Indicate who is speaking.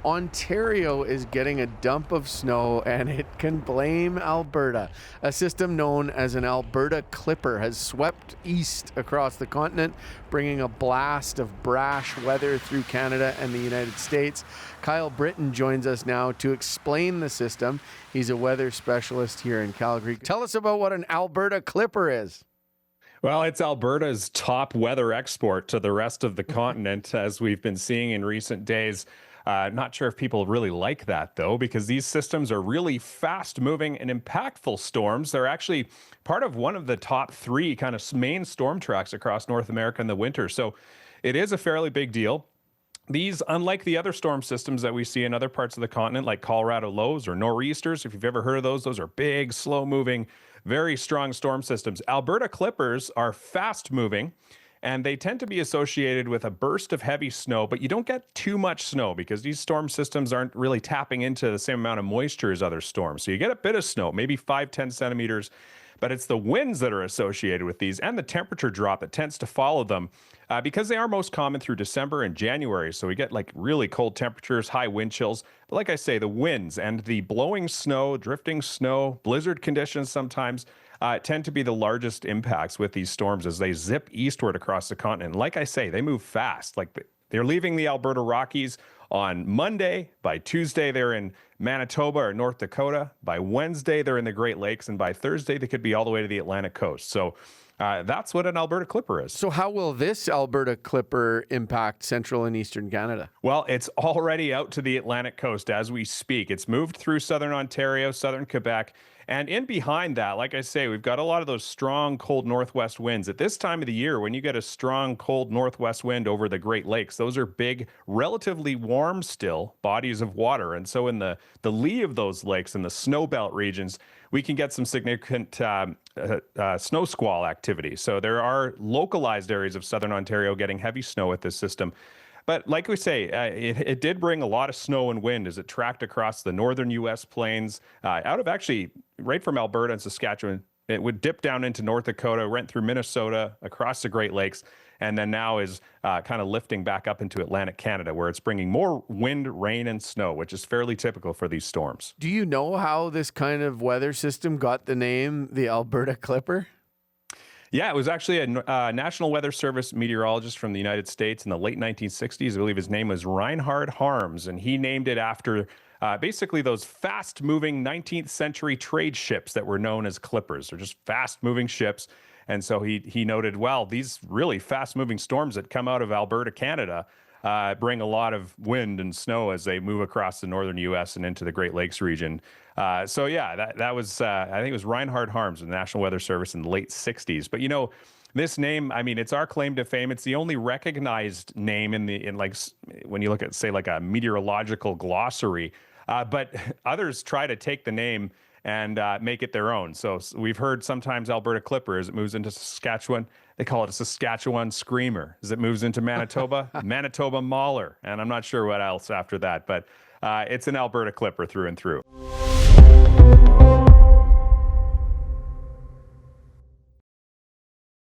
Speaker 1: Ontario is getting a dump of snow and it can blame Alberta. A system known as an Alberta Clipper has swept east across the continent, bringing a blast of brash weather through Canada and the United States. Kyle Brittain joins us now to explain the system. He's a weather specialist here in Calgary. Tell us about what an Alberta Clipper is.
Speaker 2: Well, it's Alberta's top weather export to the rest of the continent, as we've been seeing in recent days. Not sure if people really like that, though, because these systems are really fast-moving and impactful storms. They're actually part of one of the top three kind of main storm tracks across North America in the winter. So it is a fairly big deal. These, unlike the other storm systems that we see in other parts of the continent, like Colorado lows or nor'easters, if you've ever heard of those are big, slow-moving, very strong storm systems. Alberta Clippers are fast-moving, and they tend to be associated with a burst of heavy snow, but you don't get too much snow because these storm systems aren't really tapping into the same amount of moisture as other storms. So you get a bit of snow, maybe 5-10 centimeters, but it's the winds that are associated with these and the temperature drop that tends to follow them because they are most common through December and January. So we get like really cold temperatures, high wind chills. But like I say, the winds and the blowing snow, drifting snow, blizzard conditions sometimes tend to be the largest impacts with these storms as they zip eastward across the continent. Like I say, they move fast. Like they're leaving the Alberta Rockies on Monday. By Tuesday, they're in Manitoba or North Dakota. By Wednesday, they're in the Great Lakes. And by Thursday, they could be all the way to the Atlantic coast. So that's what an Alberta Clipper is.
Speaker 1: So how will this Alberta Clipper impact central and eastern Canada?
Speaker 2: Well, it's already out to the Atlantic coast as we speak. It's moved through southern Ontario, southern Quebec. And in behind that, like I say, we've got a lot of those strong, cold northwest winds. At this time of the year, when you get a strong, cold northwest wind over the Great Lakes, those are big, relatively warm still bodies of water. And so in the lee of those lakes, in the snowbelt regions, we can get some significant snow squall activity. So there are localized areas of southern Ontario getting heavy snow with this system. But like we say, it did bring a lot of snow and wind as it tracked across the northern U.S. plains, out of actually right from Alberta and Saskatchewan. It would dip down into North Dakota, went through Minnesota, across the Great Lakes, and then now is kind of lifting back up into Atlantic Canada, where it's bringing more wind, rain, and snow, which is fairly typical for these storms.
Speaker 1: Do you know how this kind of weather system got the name the Alberta Clipper?
Speaker 2: Yeah, it was actually a National Weather Service meteorologist from the United States in the late 1960s. I believe his name was Reinhard Harms, and he named it after basically those fast-moving 19th century trade ships that were known as clippers. They're just fast-moving ships. And so he noted, well, these really fast-moving storms that come out of Alberta, Canada, bring a lot of wind and snow as they move across the northern U.S. and into the Great Lakes region. So yeah, that was, I think it was Reinhard Harms of the National Weather Service in the late 60s. But, you know, this name, I mean, it's our claim to fame. It's the only recognized name in like, when you look at, say, like a meteorological glossary. But others try to take the name and make it their own. So we've heard sometimes Alberta Clipper, as it moves into Saskatchewan, they call it a Saskatchewan Screamer. As it moves into Manitoba, Manitoba Mauler. And I'm not sure what else after that, but it's an Alberta Clipper through and through.